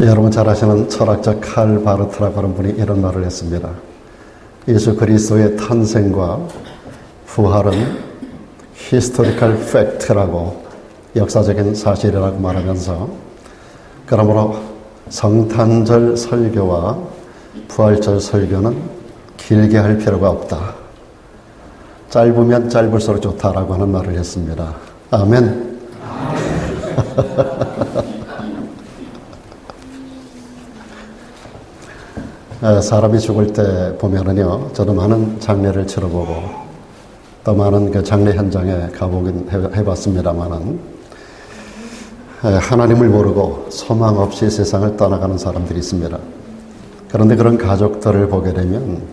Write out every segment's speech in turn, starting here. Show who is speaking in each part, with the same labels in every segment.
Speaker 1: 여러분 잘 아시는 철학자 칼 바르트라고 하는 분이 이런 말을 했습니다. 예수 그리스도의 탄생과 부활은 히스토리컬 팩트라고, 역사적인 사실이라고 말하면서, 그러므로 성탄절 설교와 부활절 설교는 길게 할 필요가 없다. 짧으면 짧을수록 좋다라고 하는 말을 했습니다. 아멘. 사람이 죽을 때 보면은요, 저도 많은 장례를 치러보고 또 많은 그 장례 현장에 가보긴 해봤습니다만은, 하나님을 모르고 소망 없이 세상을 떠나가는 사람들이 있습니다. 그런데 그런 가족들을 보게 되면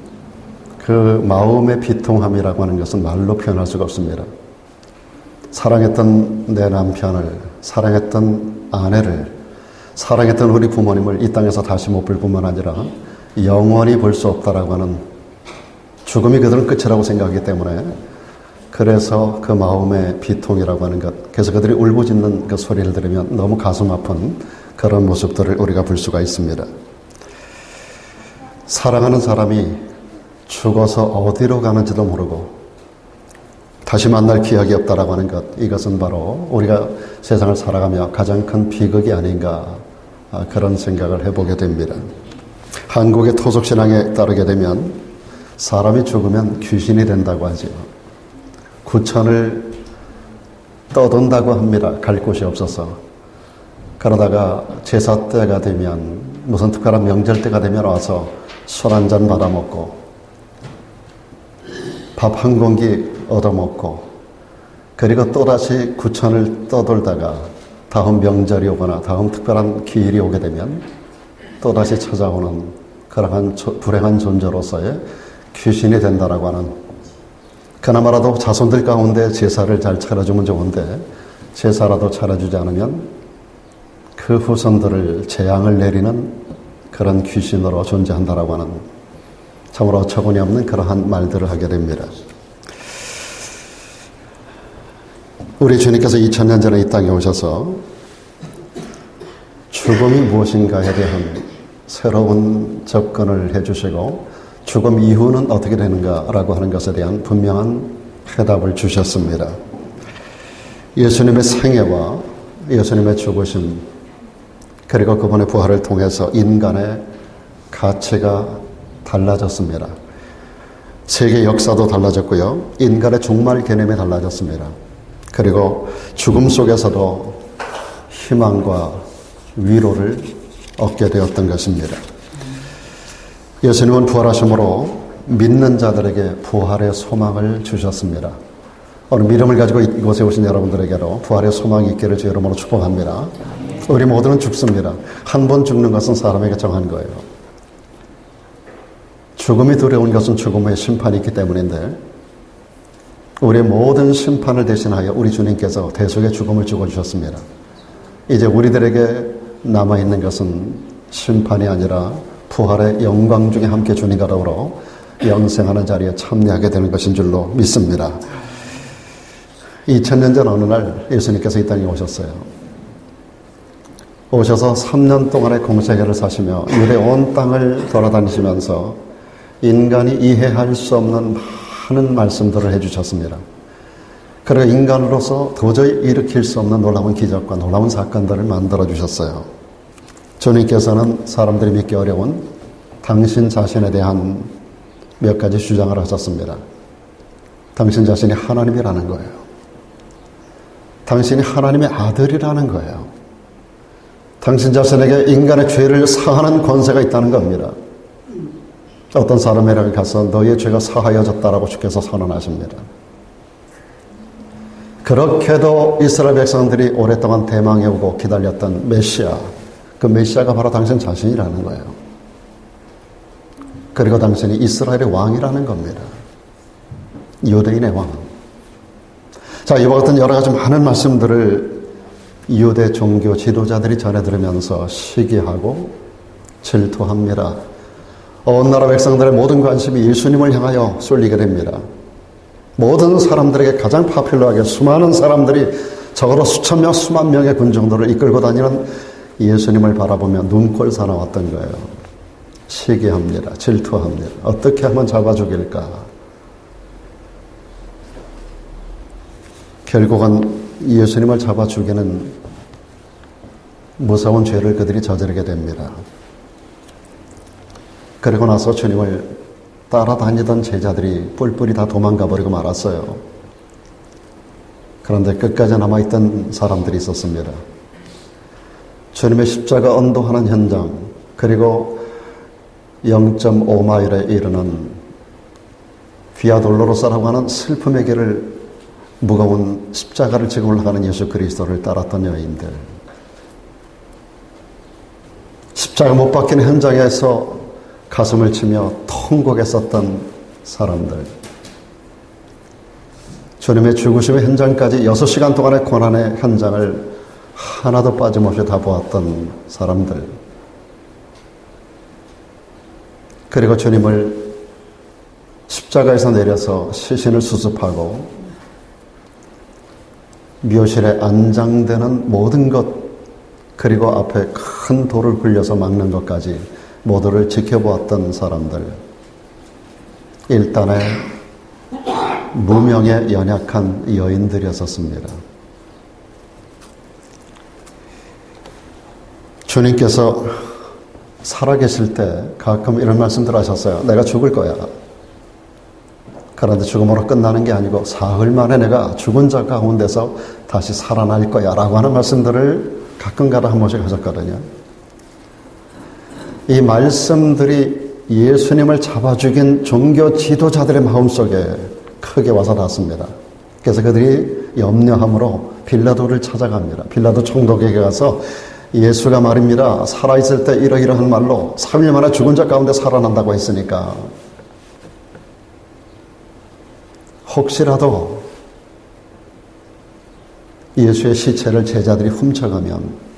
Speaker 1: 그 마음의 비통함이라고 하는 것은 말로 표현할 수가 없습니다. 사랑했던 내 남편을, 사랑했던 아내를, 사랑했던 우리 부모님을 이 땅에서 다시 못 볼 뿐만 아니라 영원히 볼 수 없다라고 하는, 죽음이 그들은 끝이라고 생각하기 때문에, 그래서 그 마음의 비통이라고 하는 것, 그래서 그들이 울부짖는 그 소리를 들으면 너무 가슴 아픈 그런 모습들을 우리가 볼 수가 있습니다. 사랑하는 사람이 죽어서 어디로 가는지도 모르고 다시 만날 기약이 없다라고 하는 것, 이것은 바로 우리가 세상을 살아가며 가장 큰 비극이 아닌가, 그런 생각을 해보게 됩니다. 한국의 토속신앙에 따르게 되면 사람이 죽으면 귀신이 된다고 하죠. 구천을 떠돈다고 합니다. 갈 곳이 없어서. 그러다가 제사 때가 되면, 무슨 특별한 명절 때가 되면 와서 술 한잔 받아먹고 밥 한 공기 얻어먹고, 그리고 또다시 구천을 떠돌다가 다음 명절이 오거나 다음 특별한 기일이 오게 되면 또다시 찾아오는 그러한 불행한 존재로서의 귀신이 된다라고 하는, 그나마라도 자손들 가운데 제사를 잘 차려주면 좋은데 제사라도 차려주지 않으면 그 후손들을 재앙을 내리는 그런 귀신으로 존재한다라고 하는, 참으로 어처구니 없는 그러한 말들을 하게 됩니다. 우리 주님께서 2000년 전에 이 땅에 오셔서 죽음이 무엇인가에 대한 새로운 접근을 해주시고, 죽음 이후는 어떻게 되는가라고 하는 것에 대한 분명한 해답을 주셨습니다. 예수님의 생애와 예수님의 죽으심, 그리고 그분의 부활을 통해서 인간의 가치가 달라졌습니다. 세계 역사도 달라졌고요, 인간의 종말 개념이 달라졌습니다. 그리고 죽음 속에서도 희망과 위로를 얻게 되었던 것입니다. 예수님은 부활하심으로 믿는 자들에게 부활의 소망을 주셨습니다. 오늘 믿음을 가지고 이곳에 오신 여러분들에게도 부활의 소망이 있기를 주 이름으로 축복합니다. 우리 모두는 죽습니다. 한 번 죽는 것은 사람에게 정한 거예요. 죽음이 두려운 것은 죽음의 심판이 있기 때문인데, 우리의 모든 심판을 대신하여 우리 주님께서 대속의 죽음을 죽어주셨습니다. 이제 우리들에게 남아있는 것은 심판이 아니라 부활의 영광 중에 함께 주님과 더불어 영생하는 자리에 참여하게 되는 것인 줄로 믿습니다. 2000년 전 어느 날 예수님께서 이 땅에 오셨어요. 오셔서 3년 동안의 공생애를 사시며 유대 온 땅을 돌아다니시면서 인간이 이해할 수 없는 많은 말씀들을 해주셨습니다. 그리고 인간으로서 도저히 일으킬 수 없는 놀라운 기적과 놀라운 사건들을 만들어 주셨어요. 주님께서는 사람들이 믿기 어려운 당신 자신에 대한 몇 가지 주장을 하셨습니다. 당신 자신이 하나님이라는 거예요. 당신이 하나님의 아들이라는 거예요. 당신 자신에게 인간의 죄를 사하는 권세가 있다는 겁니다. 어떤 사람에게 가서 너의 죄가 사하여졌다라고 주께서 선언하십니다. 그렇게도 이스라엘 백성들이 오랫동안 대망해 오고 기다렸던 메시아, 그 메시아가 바로 당신 자신이라는 거예요. 그리고 당신이 이스라엘의 왕이라는 겁니다. 유대인의 왕. 자, 이와 같은 여러 가지 많은 말씀들을 유대 종교 지도자들이 전해 들으면서 시기하고 질투합니다. 온 나라 백성들의 모든 관심이 예수님을 향하여 쏠리게 됩니다. 모든 사람들에게 가장 파퓰러하게 수많은 사람들이 적어도 수천 명, 수만 명의 군정도를 이끌고 다니는 예수님을 바라보며 눈꼴 사나웠던 거예요. 시기합니다. 질투합니다. 어떻게 하면 잡아 죽일까? 결국은 예수님을 잡아 죽이는 무서운 죄를 그들이 저지르게 됩니다. 그리고 나서 주님을 따라다니던 제자들이 뿔뿔이 다 도망가 버리고 말았어요. 그런데 끝까지 남아있던 사람들이 있었습니다. 주님의 십자가 언도하는 현장, 그리고 0.5마일에 이르는 비아돌로로사라고 하는 슬픔의 길을 무거운 십자가를 지고 올라가는 예수 그리스도를 따랐던 여인들, 십자가 못 박히는 현장에서 가슴을 치며 통곡했었던 사람들, 주님의 죽으심의 현장까지 6시간 동안의 고난의 현장을 하나도 빠짐없이 다 보았던 사람들, 그리고 주님을 십자가에서 내려서 시신을 수습하고 묘실에 안장되는 모든 것, 그리고 앞에 큰 돌을 굴려서 막는 것까지 모두를 지켜보았던 사람들, 일단의 무명에 연약한 여인들이었습니다. 주님께서 살아계실 때 가끔 이런 말씀들 하셨어요. 내가 죽을 거야. 그런데 죽음으로 끝나는 게 아니고 사흘 만에 내가 죽은 자 가운데서 다시 살아날 거야 라고 하는 말씀들을 가끔가다 한 번씩 하셨거든요. 이 말씀들이 예수님을 잡아 죽인 종교 지도자들의 마음속에 크게 와서 닿습니다. 그래서 그들이 염려함으로 빌라도를 찾아갑니다. 빌라도 총독에게 가서 예수가 말입니다. 살아있을 때 이러이러한 말로 3일 만에 죽은 자 가운데 살아난다고 했으니까 혹시라도 예수의 시체를 제자들이 훔쳐가면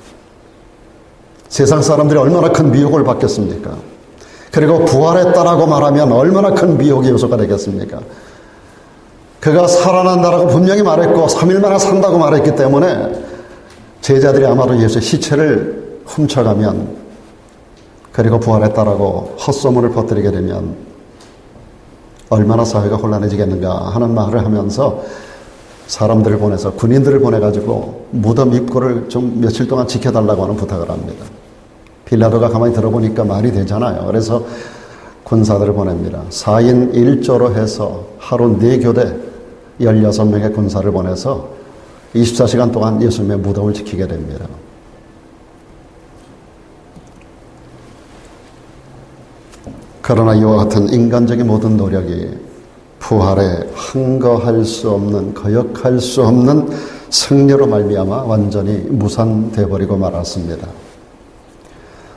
Speaker 1: 세상 사람들이 얼마나 큰 미혹을 받겠습니까? 그리고 부활했다라고 말하면 얼마나 큰 미혹의 요소가 되겠습니까? 그가 살아난다라고 분명히 말했고 3일 만에 산다고 말했기 때문에 제자들이 아마도 예수의 시체를 훔쳐가면, 그리고 부활했다라고 헛소문을 퍼뜨리게 되면 얼마나 사회가 혼란해지겠는가 하는 말을 하면서 사람들을 보내서, 군인들을 보내가지고 무덤 입구를 좀 며칠 동안 지켜달라고 하는 부탁을 합니다. 빌라도가 가만히 들어보니까 말이 되잖아요. 그래서 군사들을 보냅니다. 4인 1조로 해서 하루 4교대 16명의 군사를 보내서 24시간 동안 예수님의 무덤을 지키게 됩니다. 그러나 이와 같은 인간적인 모든 노력이 부활에 항거할 수 없는, 거역할 수 없는 승리로 말미암아 완전히 무산되어버리고 말았습니다.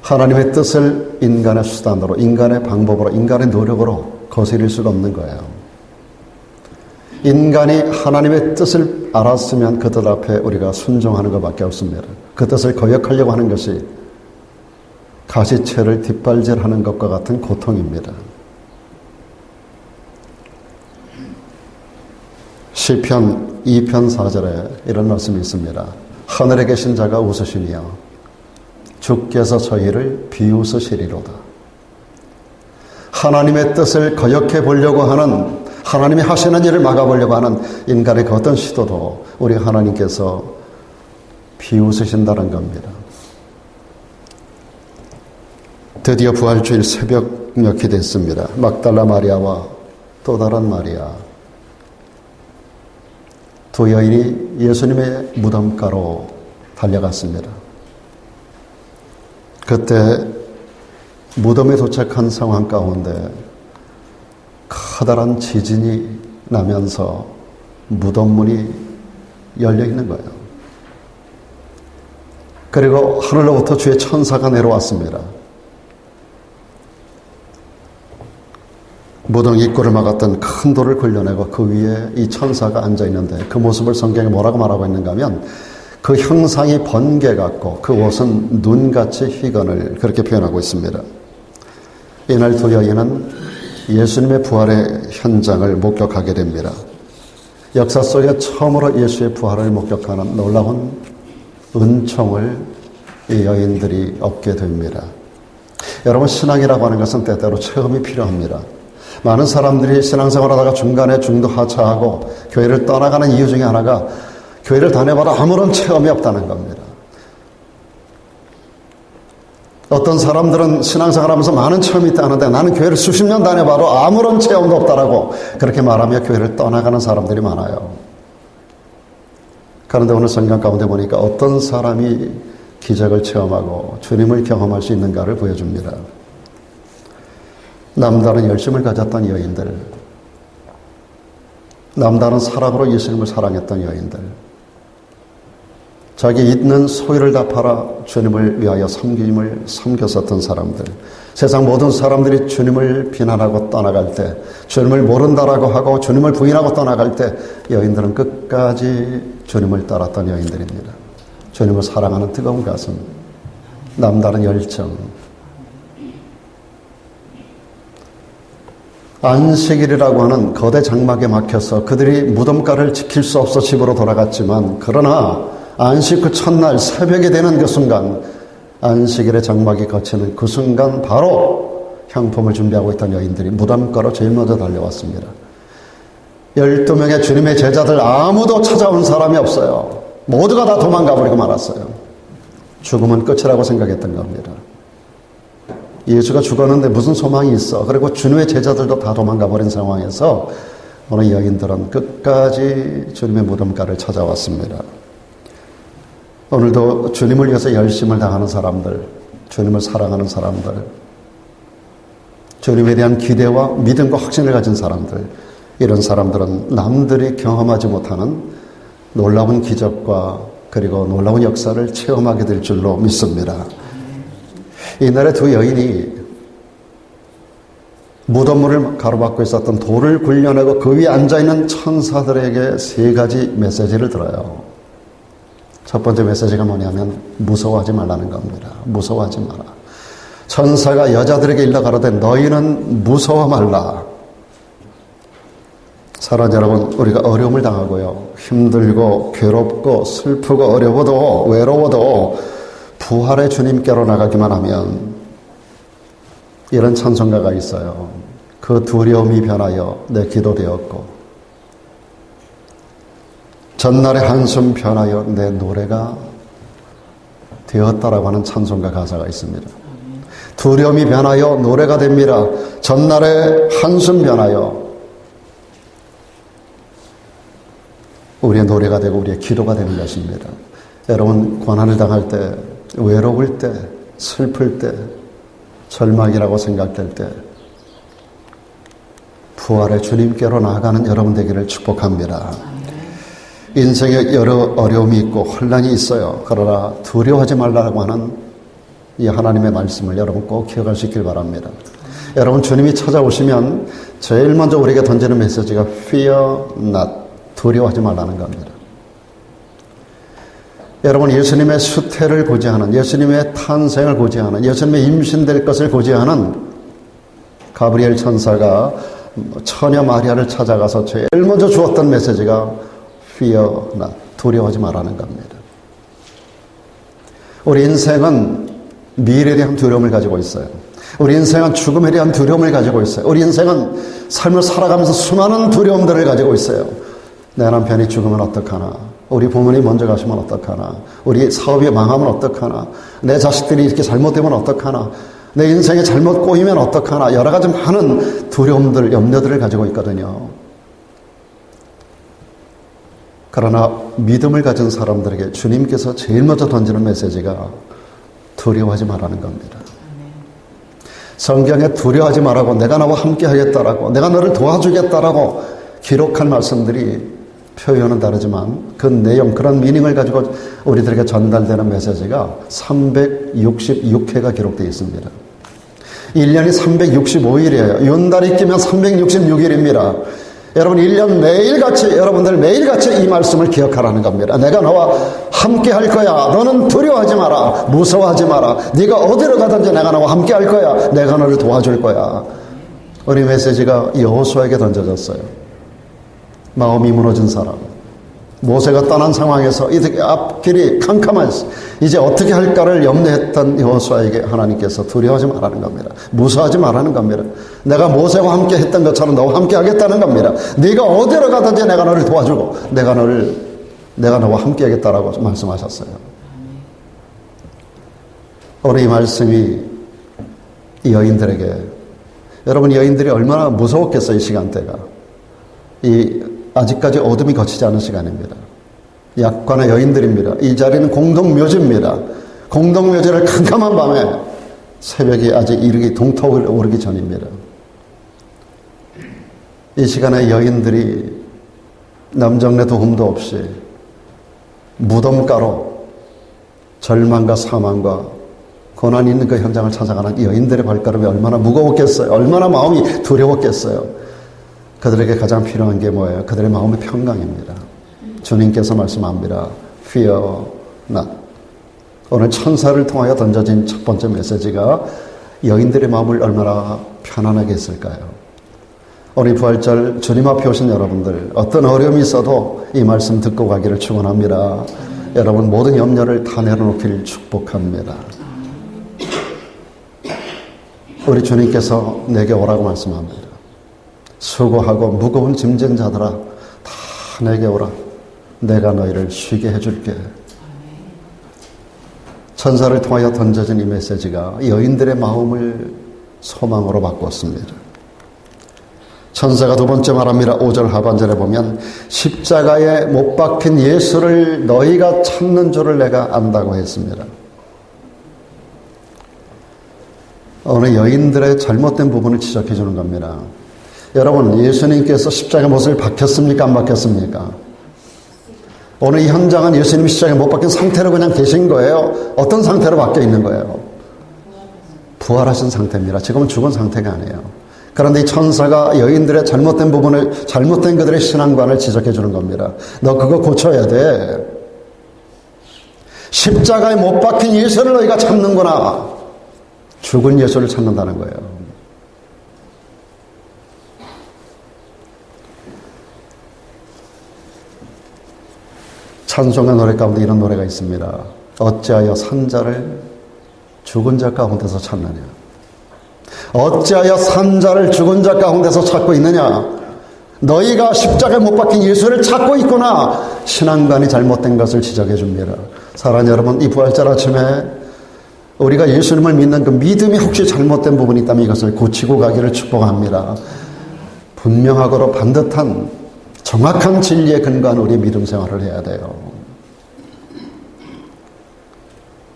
Speaker 1: 하나님의 뜻을 인간의 수단으로, 인간의 방법으로, 인간의 노력으로 거스릴 수가 없는 거예요. 인간이 하나님의 뜻을 알았으면 그 뜻 앞에 우리가 순종하는 것밖에 없습니다. 그 뜻을 거역하려고 하는 것이 가시채를 뒷발질하는 것과 같은 고통입니다. 시편 2편 4절에 이런 말씀이 있습니다. 하늘에 계신 자가 웃으시니요 주께서 저희를 비웃으시리로다. 하나님의 뜻을 거역해 보려고 하는, 하나님이 하시는 일을 막아보려고 하는 인간의 그 어떤 시도도 우리 하나님께서 비웃으신다는 겁니다. 드디어 부활주일 새벽녘이 됐습니다. 막달라 마리아와 또 다른 마리아, 두 여인이 예수님의 무덤가로 달려갔습니다. 그때 무덤에 도착한 상황 가운데 커다란 지진이 나면서 무덤 문이 열려 있는 거예요. 그리고 하늘로부터 주의 천사가 내려왔습니다. 무덤 입구를 막았던 큰 돌을 굴려내고 그 위에 이 천사가 앉아 있는데, 그 모습을 성경에 뭐라고 말하고 있는가 하면 그 형상이 번개 같고 그 옷은 눈같이 희건을 그렇게 표현하고 있습니다. 이날 두 여인은 예수님의 부활의 현장을 목격하게 됩니다. 역사 속에 처음으로 예수의 부활을 목격하는 놀라운 은총을 이 여인들이 얻게 됩니다. 여러분, 신앙이라고 하는 것은 때때로 체험이 필요합니다. 많은 사람들이 신앙생활하다가 중간에 중도 하차하고 교회를 떠나가는 이유 중에 하나가 교회를 다녀봐도 아무런 체험이 없다는 겁니다. 어떤 사람들은 신앙생활하면서 많은 체험이 있다는데 나는 교회를 수십 년 다녀봐도 아무런 체험도 없다라고 그렇게 말하며 교회를 떠나가는 사람들이 많아요. 그런데 오늘 성경 가운데 보니까 어떤 사람이 기적을 체험하고 주님을 경험할 수 있는가를 보여줍니다. 남다른 열심을 가졌던 여인들, 남다른 사랑으로 예수님을 사랑했던 여인들, 자기 있는 소유를 다 팔아 주님을 위하여 섬겼었던 사람들, 세상 모든 사람들이 주님을 비난하고 떠나갈 때, 주님을 모른다라고 하고 주님을 부인하고 떠나갈 때 여인들은 끝까지 주님을 따랐던 여인들입니다. 주님을 사랑하는 뜨거운 가슴, 남다른 열정. 안식일이라고 하는 거대 장막에 막혀서 그들이 무덤가를 지킬 수 없어 집으로 돌아갔지만, 그러나 안식 그 첫날 새벽이 되는 그 순간, 안식일의 장막이 거치는 그 순간 바로 향품을 준비하고 있던 여인들이 무덤가로 제일 먼저 달려왔습니다. 12명의 주님의 제자들 아무도 찾아온 사람이 없어요. 모두가 다 도망가 버리고 말았어요. 죽음은 끝이라고 생각했던 겁니다. 예수가 죽었는데 무슨 소망이 있어? 그리고 주님의 제자들도 다 도망가 버린 상황에서 오늘 여인들은 끝까지 주님의 무덤가를 찾아왔습니다. 오늘도 주님을 위해서 열심을 다하는 사람들, 주님을 사랑하는 사람들, 주님에 대한 기대와 믿음과 확신을 가진 사람들, 이런 사람들은 남들이 경험하지 못하는 놀라운 기적과 그리고 놀라운 역사를 체험하게 될 줄로 믿습니다. 이날의 두 여인이 무덤물을 가로막고 있었던 돌을 굴려내고 그 위에 앉아있는 천사들에게 세 가지 메시지를 들어요. 첫 번째 메시지가 뭐냐면 무서워하지 말라는 겁니다. 무서워하지 마라. 천사가 여자들에게 일러 가로되 너희는 무서워 말라. 사랑 여러분, 우리가 어려움을 당하고요, 힘들고 괴롭고 슬프고 어려워도 외로워도 부활의 주님께로 나가기만 하면 이런 찬송가가 있어요. 그 두려움이 변하여 내 기도 되었고 전날의 한숨 변하여 내 노래가 되었다라고 하는 찬송가 가사가 있습니다. 두려움이 변하여 노래가 됩니다. 전날의 한숨 변하여 우리의 노래가 되고 우리의 기도가 되는 것입니다. 여러분, 고난을 당할 때, 외로울 때, 슬플 때, 절망이라고 생각될 때 부활의 주님께로 나아가는 여러분 되기를 축복합니다. 인생에 여러 어려움이 있고 혼란이 있어요. 그러나 두려워하지 말라고 하는 이 하나님의 말씀을 여러분 꼭 기억할 수 있길 바랍니다. 여러분, 주님이 찾아오시면 제일 먼저 우리에게 던지는 메시지가 Fear not, 두려워하지 말라는 겁니다. 여러분, 예수님의 수태를 고지하는, 예수님의 탄생을 고지하는, 예수님의 임신될 것을 고지하는 가브리엘 천사가 처녀 마리아를 찾아가서 제일 먼저 주었던 메시지가 Fear not, 두려워하지 말라는 겁니다. 우리 인생은 미래에 대한 두려움을 가지고 있어요. 우리 인생은 죽음에 대한 두려움을 가지고 있어요. 우리 인생은 삶을 살아가면서 수많은 두려움들을 가지고 있어요. 내 남편이 죽으면 어떡하나, 우리 부모님이 먼저 가시면 어떡하나, 우리 사업이 망하면 어떡하나, 내 자식들이 이렇게 잘못되면 어떡하나, 내 인생이 잘못 꼬이면 어떡하나, 여러 가지 많은 두려움들, 염려들을 가지고 있거든요. 그러나 믿음을 가진 사람들에게 주님께서 제일 먼저 던지는 메시지가 두려워하지 말라는 겁니다. 성경에 두려워하지 말라고, 내가 나와 함께 하겠다라고, 내가 너를 도와주겠다라고 기록한 말씀들이 표현은 다르지만 그 내용, 그런 미닝을 가지고 우리들에게 전달되는 메시지가 366회가 기록되어 있습니다. 1년이 365일이에요. 윤달이 끼면 366일입니다. 여러분, 1년 매일같이, 여러분들 매일같이 이 말씀을 기억하라는 겁니다. 내가 너와 함께 할 거야. 너는 두려워하지 마라. 무서워하지 마라. 네가 어디로 가든지 내가 너와 함께 할 거야. 내가 너를 도와줄 거야. 우리 메시지가 여호수아에게 던져졌어요. 마음이 무너진 사람, 모세가 떠난 상황에서 이렇게 앞길이 캄캄한 이제 어떻게 할까를 염려했던 여호수아에게 하나님께서 두려워하지 말라는 겁니다. 무서워하지 말라는 겁니다. 내가 모세와 함께 했던 것처럼 너와 함께 하겠다는 겁니다. 네가 어디로 가든지 내가 너를 도와주고 내가 너와 함께 하겠다라고 말씀하셨어요. 오늘 이 말씀이 이 여인들에게, 여러분 여인들이 얼마나 무서웠겠어요. 이 시간대가 아직까지 어둠이 거치지 않은 시간입니다. 약관의 여인들입니다. 이 자리는 공동묘지입니다. 공동묘지를 캄캄한 밤에 새벽이 아직 이르기 동턱을 오르기 전입니다. 이 시간에 여인들이 남정네 도움도 없이 무덤가로 절망과 사망과 고난이 있는 그 현장을 찾아가는 여인들의 발걸음이 얼마나 무거웠겠어요. 얼마나 마음이 두려웠겠어요. 그들에게 가장 필요한 게 뭐예요? 그들의 마음의 평강입니다. 주님께서 말씀합니다. Fear not. 오늘 천사를 통하여 던져진 첫 번째 메시지가 여인들의 마음을 얼마나 편안하게 했을까요? 오늘 부활절 주님 앞에 오신 여러분들, 어떤 어려움이 있어도 이 말씀 듣고 가기를 축원합니다. 여러분 모든 염려를 다 내려놓기를 축복합니다. 우리 주님께서 내게 오라고 말씀합니다. 수고하고 무거운 짐진 자들아 다 내게 오라. 내가 너희를 쉬게 해줄게. 천사를 통하여 던져진 이 메시지가 여인들의 마음을 소망으로 바꿨습니다. 천사가 두 번째 말합니다. 5절 하반절에 보면 십자가에 못 박힌 예수를 너희가 찾는 줄을 내가 안다고 했습니다. 오늘 여인들의 잘못된 부분을 지적해 주는 겁니다. 여러분 예수님께서 십자가 못을 박혔습니까? 안 박혔습니까? 오늘 이 현장은 예수님이 십자가에 못 박힌 상태로 그냥 계신 거예요? 어떤 상태로 바뀌어 있는 거예요? 부활하신 상태입니다. 지금은 죽은 상태가 아니에요. 그런데 이 천사가 여인들의 잘못된 부분을, 잘못된 그들의 신앙관을 지적해 주는 겁니다. 너 그거 고쳐야 돼. 십자가에 못 박힌 예수를 너희가 찾는구나. 죽은 예수를 찾는다는 거예요. 찬송의 노래 가운데 이런 노래가 있습니다. 어찌하여 산자를 죽은 자 가운데서 찾느냐. 어찌하여 산자를 죽은 자 가운데서 찾고 있느냐. 너희가 십자가에 못 박힌 예수를 찾고 있구나. 신앙관이 잘못된 것을 지적해 줍니다. 사랑하는 여러분, 이 부활절 아침에 우리가 예수님을 믿는 그 믿음이 혹시 잘못된 부분이 있다면 이것을 고치고 가기를 축복합니다. 분명하고 반듯한 정확한 진리에 근거한 우리의 믿음 생활을 해야 돼요.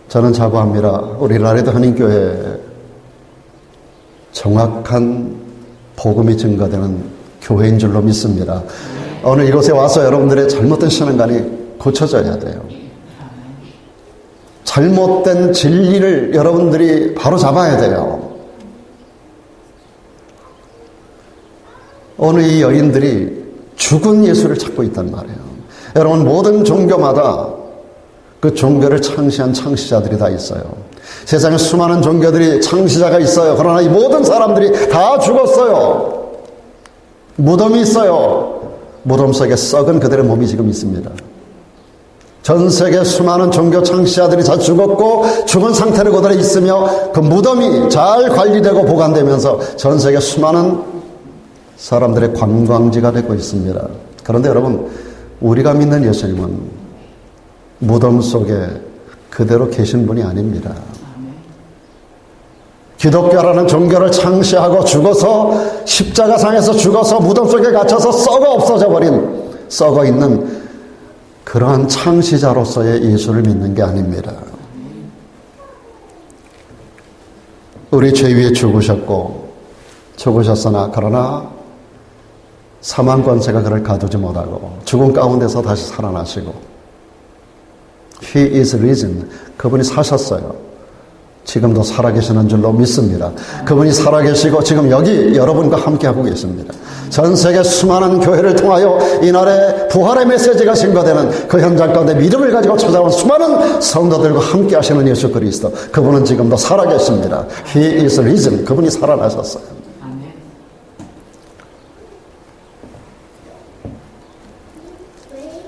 Speaker 1: 저는 자부합니다. 우리 라레도 한인교회 정확한 복음이 증거되는 교회인 줄로 믿습니다. 오늘 이곳에 와서 여러분들의 잘못된 신앙관이 고쳐져야 돼요. 잘못된 진리를 여러분들이 바로 잡아야 돼요. 오늘 이 여인들이 죽은 예수를 찾고 있단 말이에요. 여러분 모든 종교마다 그 종교를 창시한 창시자들이 다 있어요. 세상에 수많은 종교들이 창시자가 있어요. 그러나 이 모든 사람들이 다 죽었어요. 무덤이 있어요. 무덤 속에 썩은 그들의 몸이 지금 있습니다. 전 세계 수많은 종교 창시자들이 다 죽었고 죽은 상태로 그들이 있으며 그 무덤이 잘 관리되고 보관되면서 전 세계 수많은 사람들의 관광지가 되고 있습니다. 그런데 여러분, 우리가 믿는 예수님은 무덤 속에 그대로 계신 분이 아닙니다. 기독교라는 종교를 창시하고 죽어서 십자가상에서 죽어서 무덤 속에 갇혀서 썩어 없어져 버린, 썩어 있는 그러한 창시자로서의 예수를 믿는 게 아닙니다. 우리 죄 위에 죽으셨으나 그러나 사망 권세가 그를 가두지 못하고 죽은 가운데서 다시 살아나시고 He is risen. 그분이 사셨어요. 지금도 살아계시는 줄로 믿습니다. 그분이 살아계시고 지금 여기 여러분과 함께하고 계십니다. 전 세계 수많은 교회를 통하여 이날의 부활의 메시지가 증거되는 그 현장 가운데 믿음을 가지고 찾아온 수많은 성도들과 함께 하시는 예수 그리스도, 그분은 지금도 살아계십니다. He is risen. 그분이 살아나셨어요.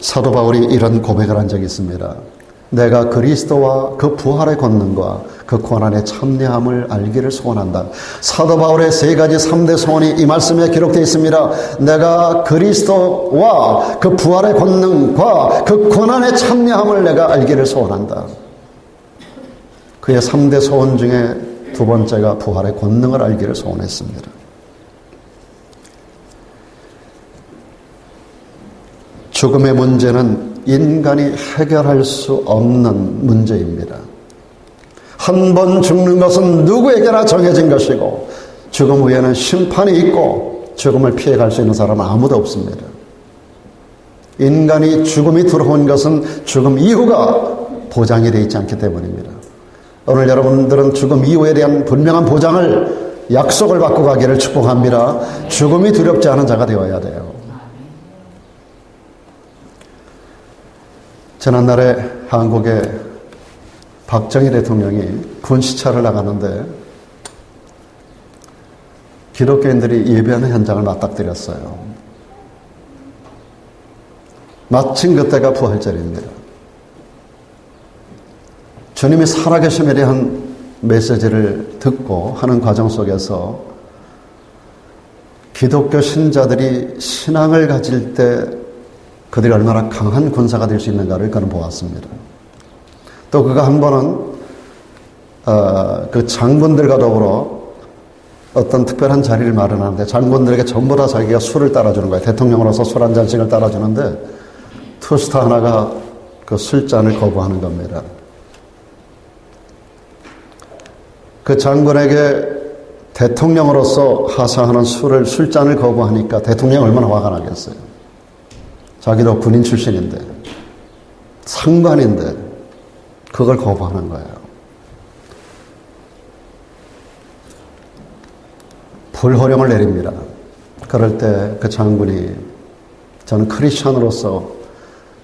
Speaker 1: 사도 바울이 이런 고백을 한 적이 있습니다. 내가 그리스도와 그 부활의 권능과 그 고난의 참여함을 알기를 소원한다. 사도 바울의 세 가지 3대 소원이 이 말씀에 기록되어 있습니다. 내가 그리스도와 그 부활의 권능과 그 고난의 참여함을 내가 알기를 소원한다. 그의 3대 소원 중에 두 번째가 부활의 권능을 알기를 소원했습니다. 죽음의 문제는 인간이 해결할 수 없는 문제입니다. 한 번 죽는 것은 누구에게나 정해진 것이고 죽음 후에는 심판이 있고 죽음을 피해갈 수 있는 사람은 아무도 없습니다. 인간이 죽음이 들어온 것은 죽음 이후가 보장이 되어 있지 않기 때문입니다. 오늘 여러분들은 죽음 이후에 대한 분명한 보장을 약속을 받고 가기를 축복합니다. 죽음이 두렵지 않은 자가 되어야 돼요. 지난날에 한국의 박정희 대통령이 군시차를 나가는데 기독교인들이 예배하는 현장을 맞닥뜨렸어요. 마침 그때가 부활절입니다. 주님이 살아계심에 대한 메시지를 듣고 하는 과정 속에서 기독교 신자들이 신앙을 가질 때 그들이 얼마나 강한 군사가 될 수 있는가를 그는 보았습니다. 또 그가 한 번은 그 장군들과 더불어 어떤 특별한 자리를 마련하는데 장군들에게 전부 다 자기가 술을 따라주는 거예요. 대통령으로서 술 한 잔씩을 따라주는데 투스타 하나가 그 술잔을 거부하는 겁니다. 그 장군에게 대통령으로서 하사하는 술잔을 거부하니까 대통령이 얼마나 화가 나겠어요. 자기도 군인 출신인데 상관인데 그걸 거부하는 거예요. 불호령을 내립니다. 그럴 때 그 장군이 저는 크리스천으로서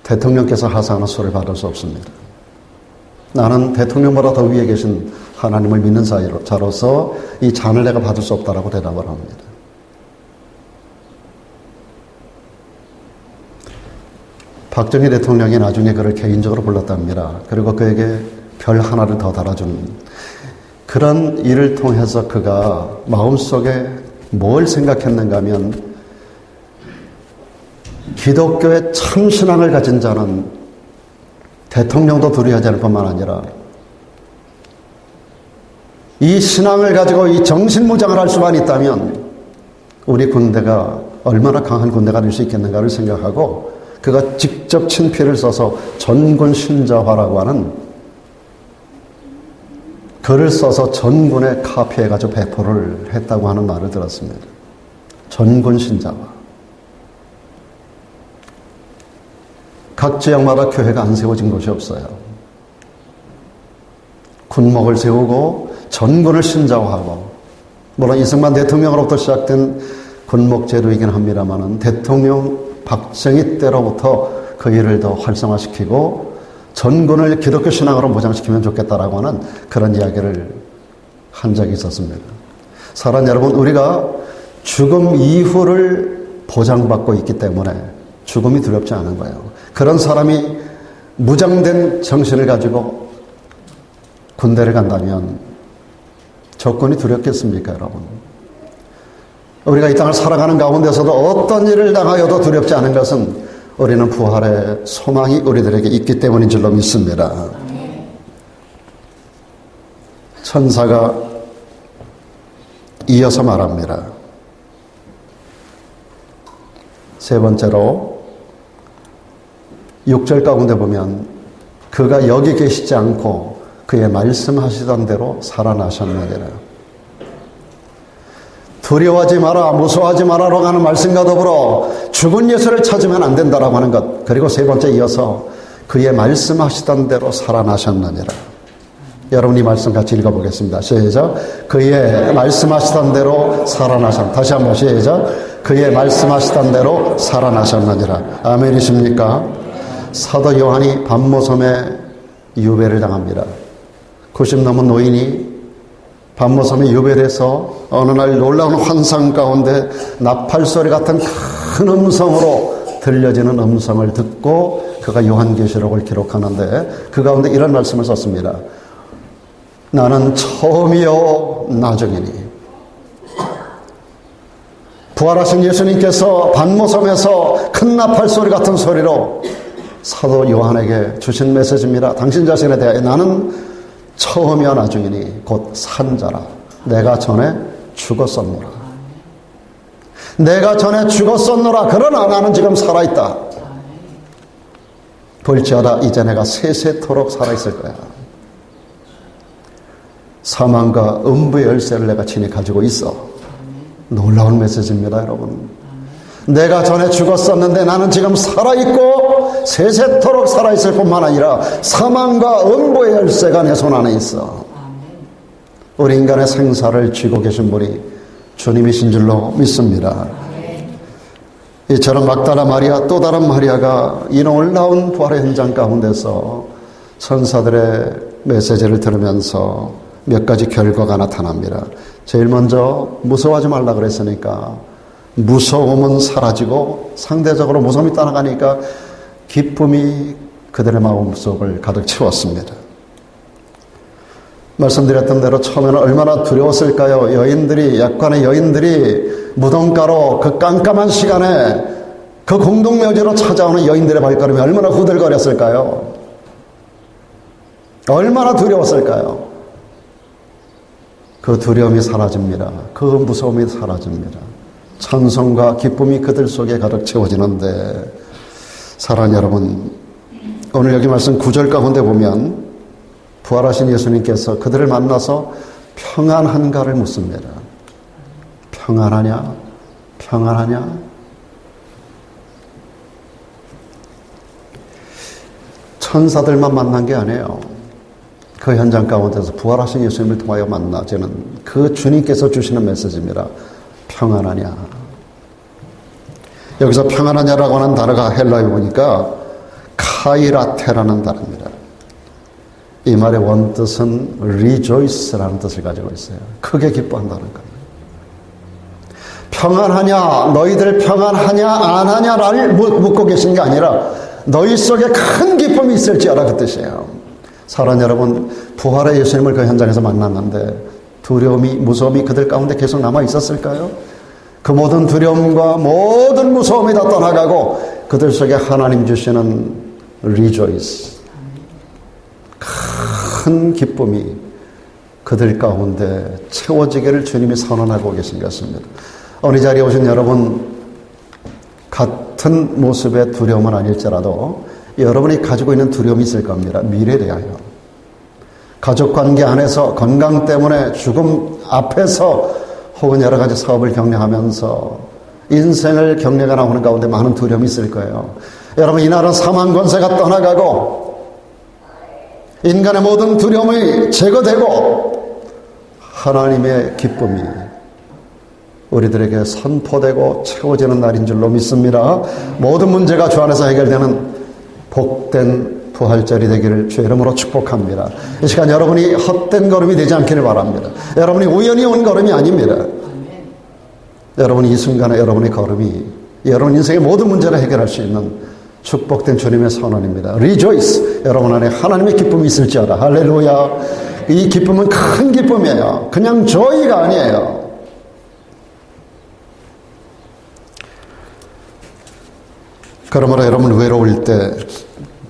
Speaker 1: 대통령께서 하사하는 술을 받을 수 없습니다. 나는 대통령보다 더 위에 계신 하나님을 믿는 자로서 이 잔을 내가 받을 수 없다라고 대답을 합니다. 박정희 대통령이 나중에 그를 개인적으로 불렀답니다. 그리고 그에게 별 하나를 더 달아준 그런 일을 통해서 그가 마음속에 뭘 생각했는가 하면 기독교의 참신앙을 가진 자는 대통령도 두려워하지 않을 뿐만 아니라 이 신앙을 가지고 이 정신무장을 할 수만 있다면 우리 군대가 얼마나 강한 군대가 될 수 있겠는가를 생각하고 그가 직접 친필을 써서 전군 신자화라고 하는 글을 써서 전군에 카피해가지고 배포를 했다고 하는 말을 들었습니다. 전군 신자화. 각 지역마다 교회가 안 세워진 곳이 없어요. 군목을 세우고 전군을 신자화하고 물론 이승만 대통령으로부터 시작된 군목제도이긴 합니다만 대통령 박정희 때로부터 그 일을 더 활성화시키고 전군을 기독교 신앙으로 무장시키면 좋겠다라고 하는 그런 이야기를 한 적이 있었습니다. 사랑하는 여러분, 우리가 죽음 이후를 보장받고 있기 때문에 죽음이 두렵지 않은 거예요. 그런 사람이 무장된 정신을 가지고 군대를 간다면 적군이 두렵겠습니까, 여러분? 우리가 이 땅을 살아가는 가운데서도 어떤 일을 당하여도 두렵지 않은 것은 우리는 부활의 소망이 우리들에게 있기 때문인 줄로 믿습니다. 천사가 이어서 말합니다. 세 번째로 6절 가운데 보면 그가 여기 계시지 않고 그의 말씀하시던 대로 살아나셨느니라. 두려워하지 마라, 무서워하지 마라라고 하는 말씀과 더불어 죽은 예수를 찾으면 안 된다라고 하는 것. 그리고 세 번째 이어서 그의 말씀하시던 대로 살아나셨느니라. 여러분 이 말씀 같이 읽어보겠습니다. 시작. 그의 말씀하시던 대로 살아나셨느니라. 다시 한번 시작. 그의 말씀하시던 대로 살아나셨느니라. 아멘이십니까? 사도 요한이 반모섬에 유배를 당합니다. 90 넘은 노인이 반모섬에 유배돼서 어느 날 놀라운 환상 가운데 나팔소리 같은 큰 음성으로 들려지는 음성을 듣고 그가 요한계시록을 기록하는데 그 가운데 이런 말씀을 썼습니다. 나는 처음이요 나중이니. 부활하신 예수님께서 반모섬에서 큰 나팔 소리 같은 소리로 사도 요한에게 주신 메시지입니다. 당신 자신에 대하여 나는 처음이야 나중이니 곧 산자라. 내가 전에 죽었었노라. 내가 전에 죽었었노라. 그러나 나는 지금 살아있다. 볼지어다 이제 내가 세세토록 살아있을 거야. 사망과 음부의 열쇠를 내가 친히 가지고 있어. 놀라운 메시지입니다, 여러분. 내가 전에 죽었었는데 나는 지금 살아있고 세세토록 살아있을 뿐만 아니라 사망과 음부의 열쇠가 내 손 안에 있어. 우리 인간의 생사를 쥐고 계신 분이 주님이신 줄로 믿습니다. 이처럼 막달라 마리아 또 다른 마리아가 이 놀라운 부활의 현장 가운데서 천사들의 메시지를 들으면서 몇 가지 결과가 나타납니다. 제일 먼저 무서워하지 말라 그랬으니까 무서움은 사라지고 상대적으로 무서움이 떠나가니까 기쁨이 그들의 마음속을 가득 채웠습니다. 말씀드렸던 대로 처음에는 얼마나 두려웠을까요? 약관의 여인들이 무덤가로 그 깜깜한 시간에 그 공동묘지로 찾아오는 여인들의 발걸음이 얼마나 후들거렸을까요? 얼마나 두려웠을까요? 그 두려움이 사라집니다. 그 무서움이 사라집니다. 찬송과 기쁨이 그들 속에 가득 채워지는데, 사랑하는 여러분, 오늘 여기 말씀 9절 가운데 보면 부활하신 예수님께서 그들을 만나서 평안한가를 묻습니다. 평안하냐? 평안하냐? 천사들만 만난 게 아니에요. 그 현장 가운데서 부활하신 예수님을 통하여 만나지는 그 주님께서 주시는 메시지입니다. 평안하냐? 여기서 평안하냐라고 하는 단어가 헬라어에 보니까 카이라테라는 단어입니다. 이 말의 원뜻은 rejoice라는 뜻을 가지고 있어요. 크게 기뻐한다는 겁니다. 평안하냐, 너희들 평안하냐 안 하냐를 묻고 계신 게 아니라 너희 속에 큰 기쁨이 있을지어라 그 뜻이에요. 사랑하는 여러분, 부활의 예수님을 그 현장에서 만났는데 두려움이, 무서움이 그들 가운데 계속 남아 있었을까요? 그 모든 두려움과 모든 무서움이 다 떠나가고 그들 속에 하나님 주시는 rejoice, 큰 기쁨이 그들 가운데 채워지기를 주님이 선언하고 계신 것입니다. 오늘 이 자리에 오신 여러분, 같은 모습의 두려움은 아닐지라도 여러분이 가지고 있는 두려움이 있을 겁니다. 미래에 대하여. 가족관계 안에서 건강 때문에 죽음 앞에서 혹은 여러 가지 사업을 격려하면서 인생을 격려가 나오는 가운데 많은 두려움이 있을 거예요. 여러분, 이날은 사망 권세가 떠나가고 인간의 모든 두려움이 제거되고 하나님의 기쁨이 우리들에게 선포되고 채워지는 날인 줄로 믿습니다. 모든 문제가 주 안에서 해결되는 복된 부활절이 되기를 주의 이름으로 축복합니다. 이 시간 여러분이 헛된 걸음이 되지 않기를 바랍니다. 여러분이 우연히 온 걸음이 아닙니다. 여러분이 이 순간에 여러분의 걸음이 여러분 인생의 모든 문제를 해결할 수 있는 축복된 주님의 선언입니다. Rejoice! 여러분 안에 하나님의 기쁨이 있을지어다. 할렐루야! 이 기쁨은 큰 기쁨이에요. 그냥 joy가 아니에요. 그러므로 여러분 외로울 때,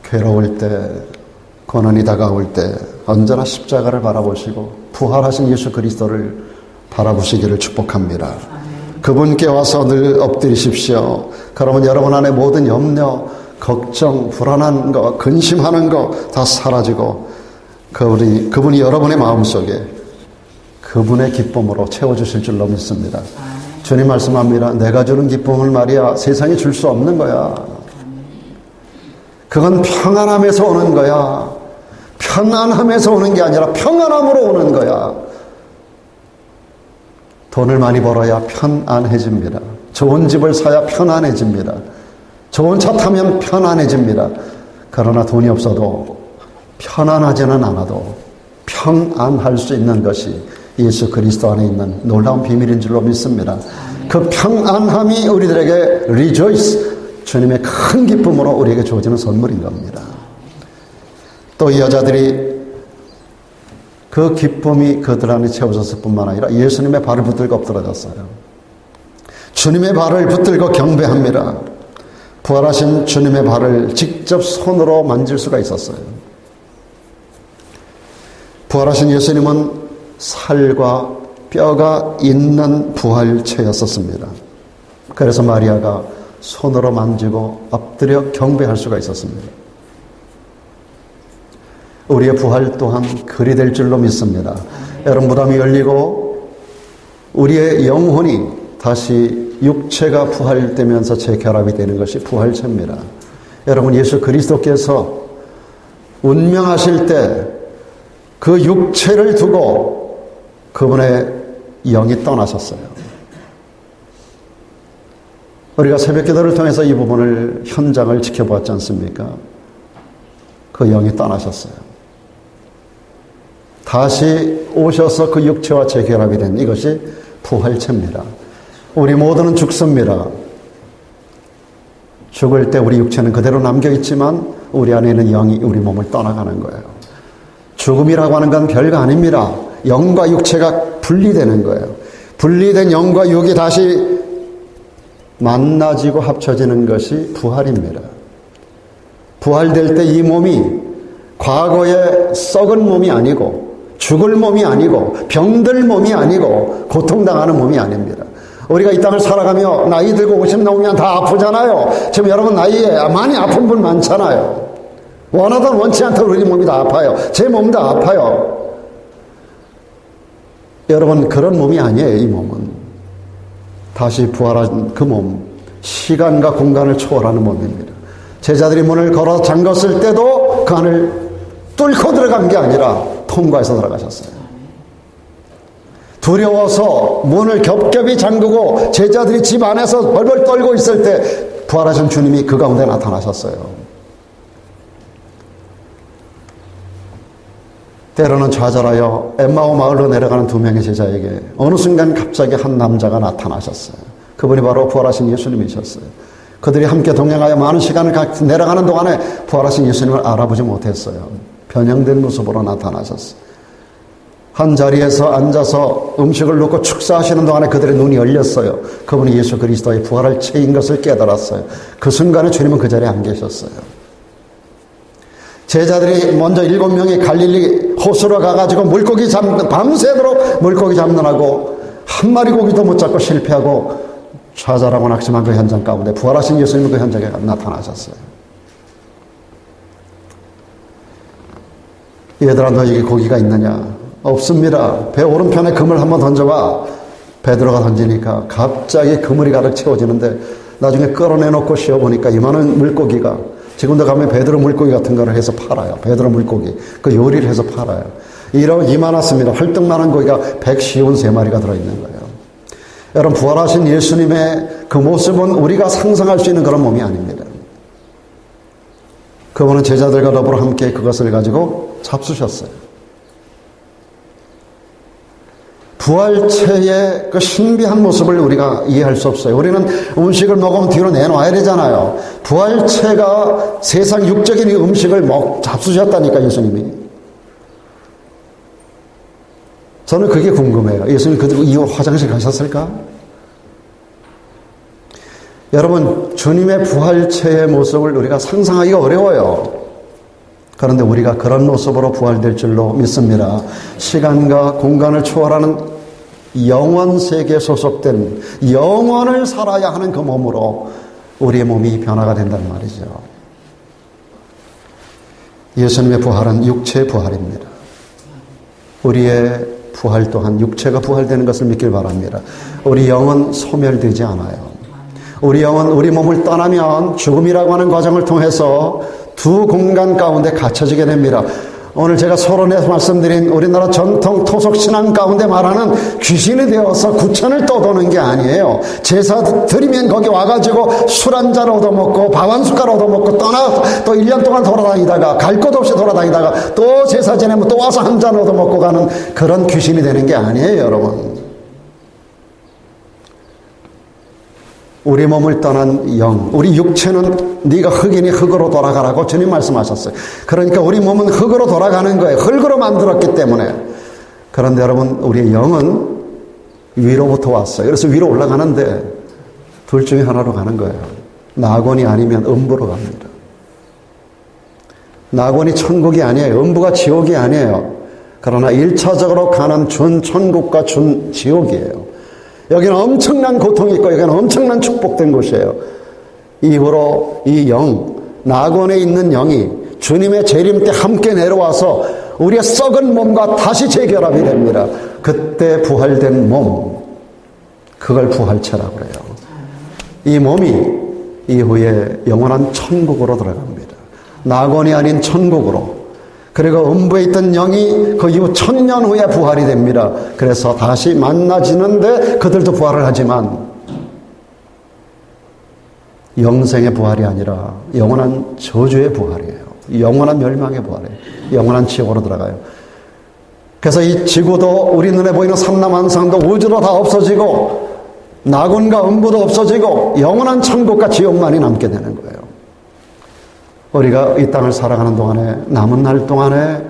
Speaker 1: 괴로울 때, 고난이 다가올 때 언제나 십자가를 바라보시고 부활하신 예수 그리스도를 바라보시기를 축복합니다. 그분께 와서 늘 엎드리십시오. 그러면 여러분 안에 모든 염려, 걱정, 불안한 거, 근심하는 거 다 사라지고 그분이 여러분의 마음속에 그분의 기쁨으로 채워주실 줄로 믿습니다. 주님 말씀합니다. 내가 주는 기쁨을 말이야 세상이 줄 수 없는 거야. 그건 평안함에서 오는 거야. 편안함에서 오는 게 아니라 평안함으로 오는 거야. 돈을 많이 벌어야 편안해집니다. 좋은 집을 사야 편안해집니다. 좋은 차 타면 편안해집니다. 그러나 돈이 없어도 편안하지는 않아도 평안할 수 있는 것이 예수 그리스도 안에 있는 놀라운 비밀인 줄로 믿습니다. 그 평안함이 우리들에게 rejoice, 주님의 큰 기쁨으로 우리에게 주어지는 선물인 겁니다. 또 이 여자들이 그 기쁨이 그들 안에 채워졌을 뿐만 아니라 예수님의 발을 붙들고 엎드러졌어요. 주님의 발을 붙들고 경배합니다. 부활하신 주님의 발을 직접 손으로 만질 수가 있었어요. 부활하신 예수님은 살과 뼈가 있는 부활체였었습니다. 그래서 마리아가 손으로 만지고 엎드려 경배할 수가 있었습니다. 우리의 부활 또한 그리 될 줄로 믿습니다. 여러분, 무덤이 열리고 우리의 영혼이 다시 육체가 부활되면서 재결합이 되는 것이 부활체입니다. 여러분, 예수 그리스도께서 운명하실 때 그 육체를 두고 그분의 영이 떠나셨어요. 우리가 새벽 기도를 통해서 이 부분을 현장을 지켜보았지 않습니까? 그 영이 떠나셨어요. 다시 오셔서 그 육체와 재결합이 된 이것이 부활체입니다. 우리 모두는 죽습니다. 죽을 때 우리 육체는 그대로 남겨있지만 우리 안에 있는 영이 우리 몸을 떠나가는 거예요. 죽음이라고 하는 건 별거 아닙니다. 영과 육체가 분리되는 거예요. 분리된 영과 육이 다시 만나지고 합쳐지는 것이 부활입니다. 부활될 때 이 몸이 과거의 썩은 몸이 아니고 죽을 몸이 아니고 병들 몸이 아니고 고통당하는 몸이 아닙니다. 우리가 이 땅을 살아가며 나이 들고 50 넘으면 다 아프잖아요. 지금 여러분 나이에 많이 아픈 분 많잖아요. 원하든 원치 않든 우리 몸이 다 아파요. 제 몸도 아파요. 여러분, 그런 몸이 아니에요. 이 몸은 다시 부활한 그 몸, 시간과 공간을 초월하는 몸입니다. 제자들이 문을 걸어 잠갔을 때도 그 안을 뚫고 들어간 게 아니라 통과해서 들어가셨어요. 두려워서 문을 겹겹이 잠그고 제자들이 집 안에서 벌벌 떨고 있을 때 부활하신 주님이 그 가운데 나타나셨어요. 때로는 좌절하여 엠마오 마을로 내려가는 두 명의 제자에게 어느 순간 갑자기 한 남자가 나타나셨어요. 그분이 바로 부활하신 예수님이셨어요. 그들이 함께 동행하여 많은 시간을 내려가는 동안에 부활하신 예수님을 알아보지 못했어요. 변형된 모습으로 나타나셨어요. 한 자리에서 앉아서 음식을 놓고 축사하시는 동안에 그들의 눈이 열렸어요. 그분이 예수 그리스도의 부활할 체인 것을 깨달았어요. 그 순간에 주님은 그 자리에 안 계셨어요. 제자들이 먼저 7명이 갈릴리 호수로 가가지고 물고기 밤새도록 물고기 잡느라고 한 마리 고기도 못 잡고 실패하고 좌절하고 낙심한 그 현장 가운데 부활하신 예수님은 그 현장에 나타나셨어요. 얘들아, 너에게 고기가 있느냐? 없습니다. 배 오른편에 그물 한번 던져봐. 베드로가 던지니까 갑자기 그물이 가득 채워지는데 나중에 끌어내놓고 씌워보니까 이만한 물고기가, 지금도 가면 베드로 물고기 같은 거를 해서 팔아요. 베드로 물고기. 그 요리를 해서 팔아요. 이만했습니다. 활떡만한 고기가 153마리가 들어있는 거예요. 여러분, 부활하신 예수님의 그 모습은 우리가 상상할 수 있는 그런 몸이 아닙니다. 그분은 제자들과 더불어 함께 그것을 가지고 잡수셨어요. 부활체의 그 신비한 모습을 우리가 이해할 수 없어요. 우리는 음식을 먹으면 뒤로 내놔야 되잖아요. 부활체가 세상 육적인 이 음식을 잡수셨다니까, 예수님이. 저는 그게 궁금해요. 예수님 그대로 이후 화장실 가셨을까? 여러분, 주님의 부활체의 모습을 우리가 상상하기가 어려워요. 그런데 우리가 그런 모습으로 부활될 줄로 믿습니다. 시간과 공간을 초월하는 영원 세계에 소속된 영원을 살아야 하는 그 몸으로 우리의 몸이 변화가 된다는 말이죠. 예수님의 부활은 육체의 부활입니다. 우리의 부활 또한 육체가 부활되는 것을 믿길 바랍니다. 우리 영은 소멸되지 않아요. 우리 영은 우리 몸을 떠나면 죽음이라고 하는 과정을 통해서 두 공간 가운데 갇혀지게 됩니다. 오늘 제가 서론에서 말씀드린 우리나라 전통 토속신앙 가운데 말하는 귀신이 되어서 구천을 떠도는 게 아니에요. 제사 드리면 거기 와가지고 술 한잔 얻어먹고 밥 한 숟갈 얻어먹고 떠나서 또 1년 동안 돌아다니다가 갈 곳 없이 돌아다니다가 또 제사 지내면 또 와서 한 잔 얻어먹고 가는 그런 귀신이 되는 게 아니에요, 여러분. 우리 몸을 떠난 영, 우리 육체는 네가 흙이니 흙으로 돌아가라고 주님 말씀하셨어요. 그러니까 우리 몸은 흙으로 돌아가는 거예요. 흙으로 만들었기 때문에. 그런데 여러분, 우리의 영은 위로부터 왔어요. 그래서 위로 올라가는데 둘 중에 하나로 가는 거예요. 낙원이 아니면 음부로 갑니다. 낙원이 천국이 아니에요. 음부가 지옥이 아니에요. 그러나 1차적으로 가는 준천국과 준지옥이에요. 여기는 엄청난 고통이 있고 여기는 엄청난 축복된 곳이에요. 이후로 이 영, 낙원에 있는 영이 주님의 재림 때 함께 내려와서 우리의 썩은 몸과 다시 재결합이 됩니다. 그때 부활된 몸, 그걸 부활체라고 그래요. 이 몸이 이후에 영원한 천국으로 들어갑니다. 낙원이 아닌 천국으로. 그리고 음부에 있던 영이 그 이후 1000년 후에 부활이 됩니다. 그래서 다시 만나지는데 그들도 부활을 하지만 영생의 부활이 아니라 영원한 저주의 부활이에요. 영원한 멸망의 부활이에요. 영원한 지옥으로 들어가요. 그래서 이 지구도 우리 눈에 보이는 삼라만상도 우주도 다 없어지고 낙원과 음부도 없어지고 영원한 천국과 지옥만이 남게 되는 거예요. 우리가 이 땅을 살아가는 동안에 남은 날 동안에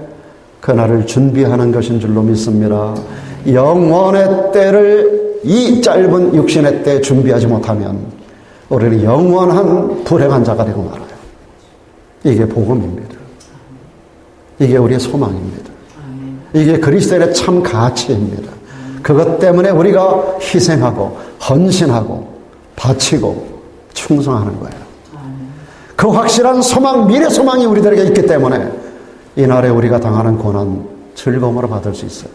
Speaker 1: 그날을 준비하는 것인 줄로 믿습니다. 영원의 때를 이 짧은 육신의 때 준비하지 못하면 우리는 영원한 불행한 자가 되고 말아요. 이게 복음입니다. 이게 우리의 소망입니다. 이게 그리스도인의 참 가치입니다. 그것 때문에 우리가 희생하고 헌신하고 바치고 충성하는 거예요. 그 확실한 소망, 미래 소망이 우리들에게 있기 때문에 이날에 우리가 당하는 고난 즐거움으로 받을 수 있어요.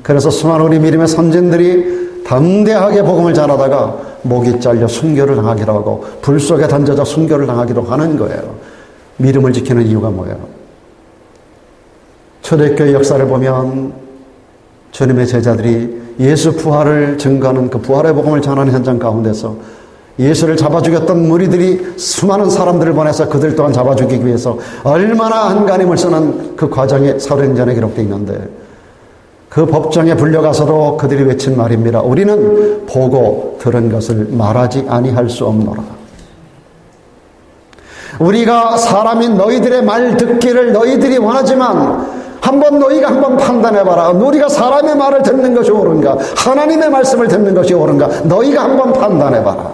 Speaker 1: 그래서 수많은 우리 믿음의 선진들이 담대하게 복음을 전하다가 목이 잘려 순교를 당하기도 하고 불 속에 던져져 순교를 당하기도 하는 거예요. 믿음을 지키는 이유가 뭐예요? 초대교회 역사를 보면 주님의 제자들이 예수 부활을 증거하는 그 부활의 복음을 전하는 현장 가운데서 예수를 잡아 죽였던 무리들이 수많은 사람들을 보내서 그들 또한 잡아 죽이기 위해서 얼마나 한간힘을 쓰는 그 과정이 사도행전에 기록되어 있는데 그 법정에 불려가서도 그들이 외친 말입니다. 우리는 보고 들은 것을 말하지 아니할 수 없노라. 우리가 사람인 너희들의 말 듣기를 너희들이 원하지만 너희가 한번 판단해봐라. 우리가 사람의 말을 듣는 것이 옳은가 하나님의 말씀을 듣는 것이 옳은가 너희가 한번 판단해봐라.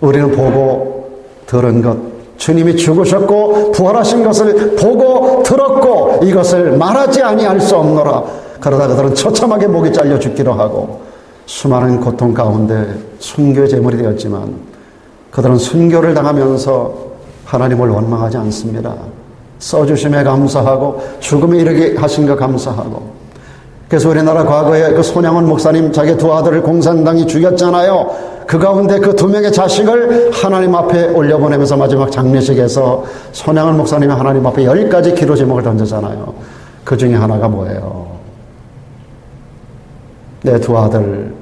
Speaker 1: 우리는 보고 들은 것, 주님이 죽으셨고 부활하신 것을 보고 들었고 이것을 말하지 아니할 수 없노라. 그러다 그들은 처참하게 목이 잘려 죽기도 하고 수많은 고통 가운데 순교의 제물이 되었지만 그들은 순교를 당하면서 하나님을 원망하지 않습니다. 써주심에 감사하고 죽음에 이르게 하신 것 감사하고. 그래서 우리나라 과거에 그 손양원 목사님 자기 두 아들을 공산당이 죽였잖아요. 그 가운데 그 2명의 자식을 하나님 앞에 올려보내면서 마지막 장례식에서 손양원 목사님이 하나님 앞에 10가지 기도 제목을 던졌잖아요. 그 중에 하나가 뭐예요? 내 두 아들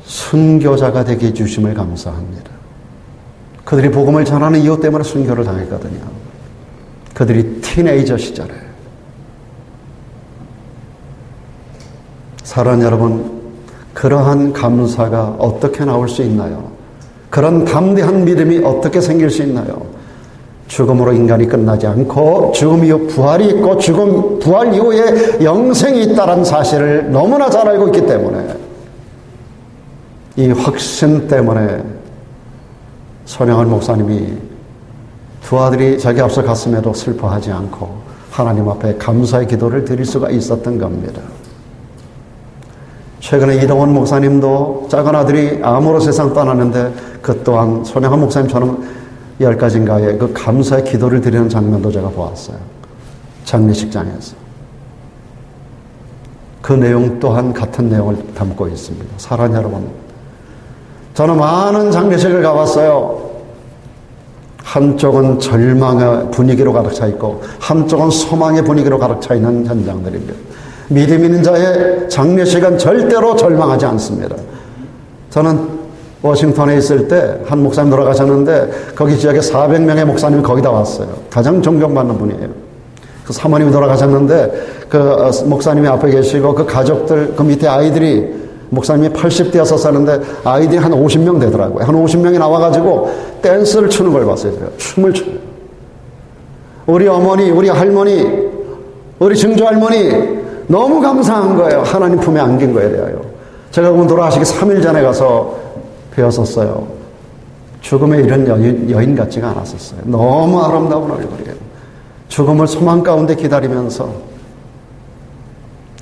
Speaker 1: 순교자가 되게 해주심을 감사합니다. 그들이 복음을 전하는 이유 때문에 순교를 당했거든요. 그들이 티네이저 시절에. 사랑하는 여러분, 그러한 감사가 어떻게 나올 수 있나요? 그런 담대한 믿음이 어떻게 생길 수 있나요? 죽음으로 인간이 끝나지 않고 죽음 이후 부활이 있고 부활 이후에 영생이 있다는 사실을 너무나 잘 알고 있기 때문에 이 확신 때문에 손양원 목사님이 두 아들이 자기 앞서 갔음에도 슬퍼하지 않고 하나님 앞에 감사의 기도를 드릴 수가 있었던 겁니다. 최근에 이동원 목사님도 작은 아들이 암으로 세상 떠났는데 그 또한 손양원 목사님처럼 10가지인가의 그 감사의 기도를 드리는 장면도 제가 보았어요. 장례식장에서. 그 내용 또한 같은 내용을 담고 있습니다. 사랑하는 여러분, 저는 많은 장례식을 가봤어요. 한쪽은 절망의 분위기로 가득 차 있고 한쪽은 소망의 분위기로 가득 차 있는 현장들입니다. 믿음 있는 자의 장례식은 절대로 절망하지 않습니다. 저는 워싱턴에 있을 때 한 목사님 돌아가셨는데 거기 지역에 400명의 목사님이 거기다 왔어요. 가장 존경받는 분이에요. 그 사모님이 돌아가셨는데 그 목사님이 앞에 계시고 그 가족들 그 밑에 아이들이 목사님이 80대여서 사는데 아이들이 한 50명 되더라고요. 한 50명이 나와가지고 댄스를 추는 걸 봤어요. 춤을 춰요. 우리 어머니, 우리 할머니, 우리 증조 할머니 너무 감사한 거예요. 하나님 품에 안긴 거에 대하여. 제가 그분 돌아가시기 3일 전에 가서 배웠었어요. 죽음에 이런 여인 같지가 않았었어요. 너무 아름다운 얼굴이에요. 죽음을 소망 가운데 기다리면서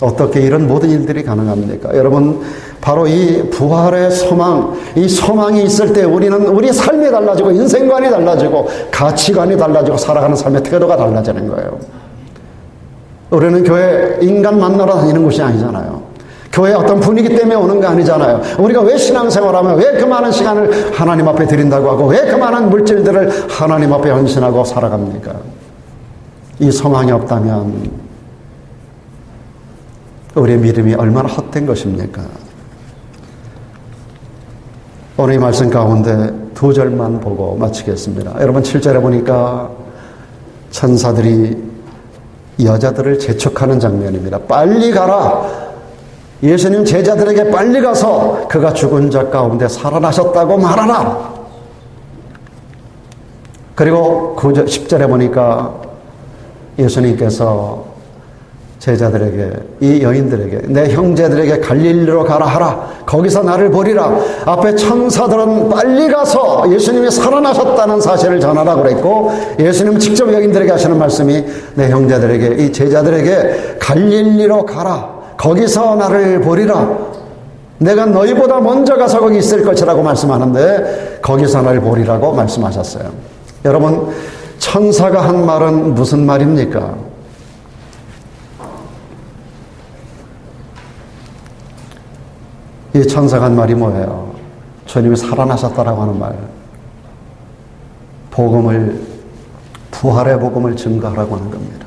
Speaker 1: 어떻게 이런 모든 일들이 가능합니까? 여러분, 바로 이 부활의 소망, 이 소망이 있을 때 우리는 우리 삶이 달라지고 인생관이 달라지고 가치관이 달라지고 살아가는 삶의 태도가 달라지는 거예요. 우리는 교회 인간 만나러 다니는 곳이 아니잖아요. 교회 어떤 분위기 때문에 오는 거 아니잖아요. 우리가 왜 신앙생활하면 왜 그 많은 시간을 하나님 앞에 드린다고 하고 왜 그 많은 물질들을 하나님 앞에 헌신하고 살아갑니까? 이 소망이 없다면 우리의 믿음이 얼마나 헛된 것입니까? 오늘 이 말씀 가운데 2절만 보고 마치겠습니다. 여러분 7절에 보니까 천사들이 여자들을 재촉하는 장면입니다. 빨리 가라. 예수님 제자들에게 빨리 가서 그가 죽은 자 가운데 살아나셨다고 말하라. 그리고 10절에 보니까 예수님께서 제자들에게, 이 여인들에게, 내 형제들에게 갈릴리로 가라 하라. 거기서 나를 보리라. 앞에 천사들은 빨리 가서 예수님이 살아나셨다는 사실을 전하라고 그랬고, 예수님은 직접 여인들에게 하시는 말씀이 내 형제들에게, 이 제자들에게 갈릴리로 가라. 거기서 나를 보리라. 내가 너희보다 먼저 가서 거기 있을 것이라고 말씀하는데 거기서 나를 보리라고 말씀하셨어요. 여러분, 천사가 한 말은 무슨 말입니까? 이 천사가 한 말이 뭐예요? 주님이 살아나셨다라고 하는 말. 부활의 복음을 증거하라고 하는 겁니다.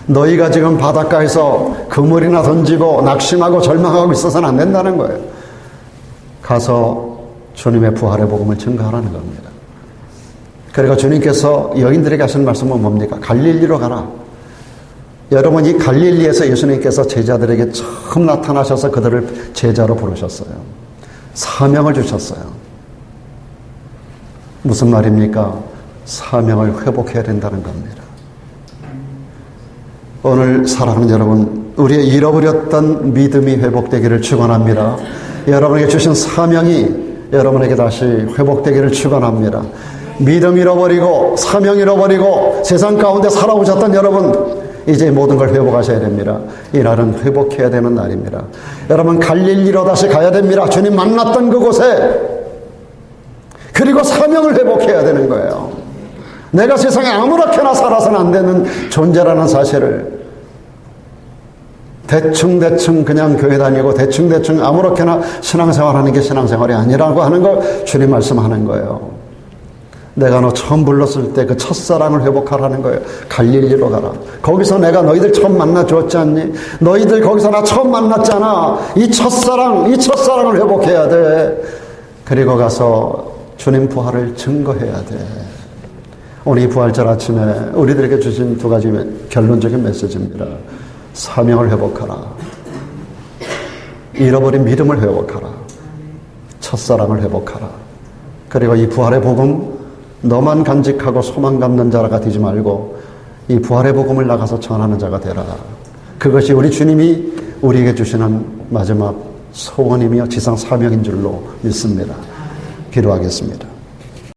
Speaker 1: 너희가 지금 바닷가에서 그물이나 던지고 낙심하고 절망하고 있어서는 안 된다는 거예요. 가서 주님의 부활의 복음을 증거하라는 겁니다. 그리고 주님께서 여인들에게 하신 말씀은 뭡니까? 갈릴리로 가라. 여러분, 이 갈릴리에서 예수님께서 제자들에게 처음 나타나셔서 그들을 제자로 부르셨어요. 사명을 주셨어요. 무슨 말입니까? 사명을 회복해야 된다는 겁니다. 오늘 사랑하는 여러분, 우리의 잃어버렸던 믿음이 회복되기를 축원합니다. 여러분에게 주신 사명이 여러분에게 다시 회복되기를 축원합니다. 믿음 잃어버리고 사명 잃어버리고 세상 가운데 살아오셨던 여러분, 이제 모든 걸 회복하셔야 됩니다. 이 날은 회복해야 되는 날입니다. 여러분, 갈릴리로 다시 가야 됩니다. 주님 만났던 그곳에. 그리고 사명을 회복해야 되는 거예요. 내가 세상에 아무렇게나 살아서는 안 되는 존재라는 사실을, 대충 그냥 교회 다니고 대충 아무렇게나 신앙생활하는 게 신앙생활이 아니라고 하는 걸 주님 말씀하는 거예요. 내가 너 처음 불렀을 때 그 첫사랑을 회복하라는 거예요. 갈릴리로 가라. 거기서 내가 너희들 처음 만나 주었지 않니? 너희들 거기서 나 처음 만났잖아. 이 첫사랑을 회복해야 돼. 그리고 가서 주님 부활을 증거해야 돼. 오늘 이 부활절 아침에 우리들에게 주신 2가지 결론적인 메시지입니다. 사명을 회복하라. 잃어버린 믿음을 회복하라. 첫사랑을 회복하라. 그리고 이 부활의 복음, 너만 간직하고 소망 갖는 자가 되지 말고 이 부활의 복음을 나가서 전하는 자가 되라. 그것이 우리 주님이 우리에게 주시는 마지막 소원이며 지상 사명인 줄로 믿습니다. 기도하겠습니다.